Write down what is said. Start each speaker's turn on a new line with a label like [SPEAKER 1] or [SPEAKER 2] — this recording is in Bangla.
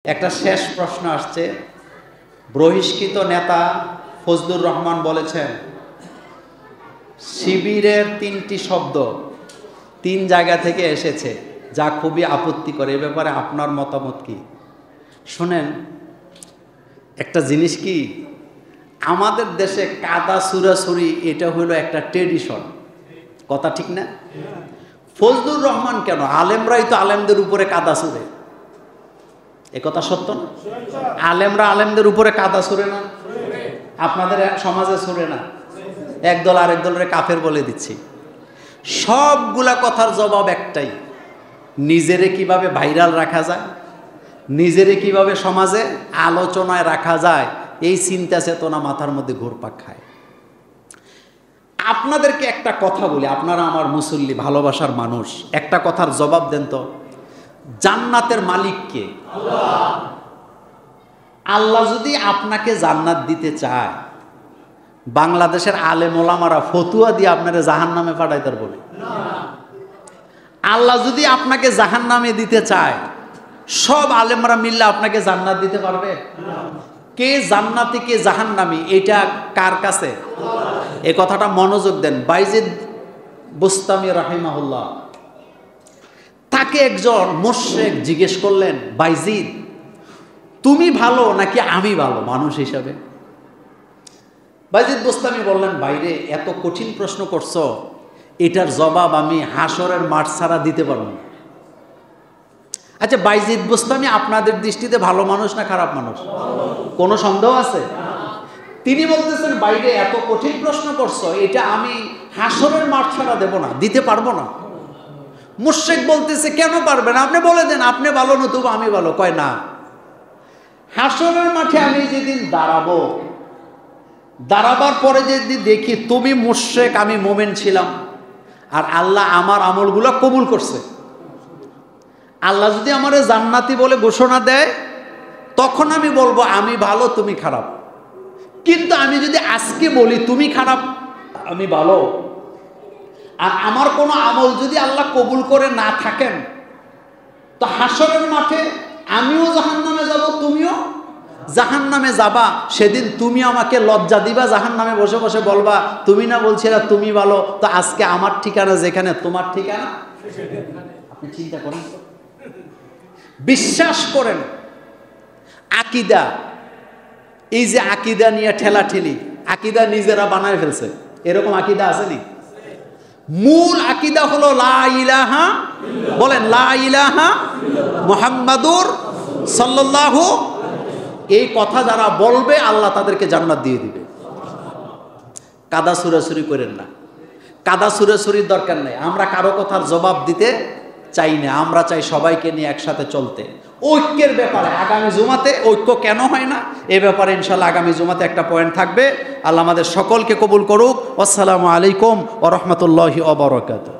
[SPEAKER 1] একটা শেষ প্রশ্ন আসছে। বহিষ্কৃত নেতা ফজলুর রহমান বলেছেন শিবিরের 3টি শব্দ 3 জায়গা থেকে এসেছে, যা খুবই আপত্তিকর। এ ব্যাপারে আপনার মতামত কি? শুনেন, একটা জিনিস কি, আমাদের দেশে কাদা ছুড়াছুড়ি এটা হলো একটা ট্রেডিশন, কথা ঠিক না? ফজলুর রহমান কেন, আলেমরাই তো আলেমদের উপরে কাদা ছুড়ে, এ কথা সত্য না? আলেমরা আলেমদের উপরে কাদা ছুড়ে না? আপনাদের সমাজে ছুড়ে না? একদল আরেক দলের কাফের বলে দিচ্ছি। সবগুলা কথার জবাব একটাই, নিজেরে কিভাবে ভাইরাল রাখা যায়, নিজেরে কিভাবে সমাজে আলোচনায় রাখা যায়, এই চিন্তা চেতনা মাথার মধ্যে ঘুরপাক খায়। আপনাদেরকে একটা কথা বলি, আপনারা আমার মুসল্লি, ভালোবাসার মানুষ, একটা কথার জবাব দেন তো, জান্নাতের মালিক কে? আল্লাহ। আল্লাহ যদি আপনাকে জান্নাত দিতে চায়, বাংলাদেশের আলেম ওলামারা ফতুয়া দিয়ে আপনারা জাহান্নামে পাঠাইতে বলে। আল্লাহ যদি আপনাকে জাহান্নামে দিতে চায়, সব আলেমরা মিললে আপনাকে জান্নাত দিতে পারবে? কে জান্নাতি কে জাহান্নামী, এটা কার কাছে? এ কথাটা মনোযোগ দেন। বাইজিদ বুস্তামি রাহিমাহুল্লাহ, তাকে একজন মুশরিক জিজ্ঞেস করলেন, বাইজিদ তুমি ভালো নাকি আমি ভালো মানুষ হিসাবে? বাইজিদ বুস্তামি বললেন, বাইরে এত কঠিন প্রশ্ন করছো, এটার জবাব আমি হাসরের মাঠ ছাড়া দিতে পারব না। আচ্ছা, বাইজিদ বুস্তামি আপনাদের দৃষ্টিতে ভালো মানুষ না খারাপ মানুষ? কোনো সন্দেহ আছে? তিনি বলতেছেন, বাইরে এত কঠিন প্রশ্ন করছো, এটা আমি হাসরের মাঠ ছাড়া দেব না, দিতে পারবো না। মুশরিক বলতেছে, কেন পারবেন? আপনি বলে দেন, আপনি ভালো নতুবা আমি ভালো। কয় না, হাসরের মাঠে আমি যেদিন দাঁড়াবো, দাঁড়াবার পরে যদি দেখি তুমি মুশরিক আমি মুমিন ছিলাম, আর আল্লাহ আমার আমলগুলো কবুল করছে, আল্লাহ যদি আমারে জান্নাতি বলে ঘোষণা দেয়, তখন আমি বলবো আমি ভালো তুমি খারাপ। কিন্তু আমি যদি আজকে বলি তুমি খারাপ আমি ভালো, আর আমার কোনো আমল যদি আল্লাহ কবুল করে না থাকেন, তো হাসরের মাঠে আমিও জাহান্নামে যাব, তুমিও জাহান্নামে যাবা। সেদিন তুমি আমাকে লজ্জা দিবা, জাহান্নামে বসে বসে বলবা তুমি না বলছিলা তুমি ভালো, তো আজকে আমার ঠিকানা যেখানে তোমার ঠিকানা। আপনি চিন্তা করেন, বিশ্বাস করেন, আকীদা, এই যে আকীদা নিয়ে ঠেলাঠেলি, আকীদা নিজেরা বানায় ফেলছে, এরকম আকীদা আসেনি? মূল আকীদা হলো লা ইলাহা, বলেন লা ইলাহা মুহাম্মাদুর সাল্লাল্লাহু। এই কথা যারা বলবে আল্লাহ তাদেরকে জান্নাত দিয়ে দিবে। কাদা ছুড়াছুড়ি করেন না, কাদা ছুড়াছুড়ির দরকার নেই। আমরা কারো কথার জবাব দিতে চাই না, আমরা চাই সবাইকে নিয়ে একসাথে চলতে। ঐক্যের ব্যাপারে আগামী জুমাতে, ঐক্য কেন হয় না এ ব্যাপারে ইনশাআল্লাহ আগামী জুমাতে একটা পয়েন্ট থাকবে। আল্লাহ আমাদের সকলকে কবুল করুক। আসসালামু আলাইকুম ওয়া রাহমাতুল্লাহি ওয়া বারাকাতুহু।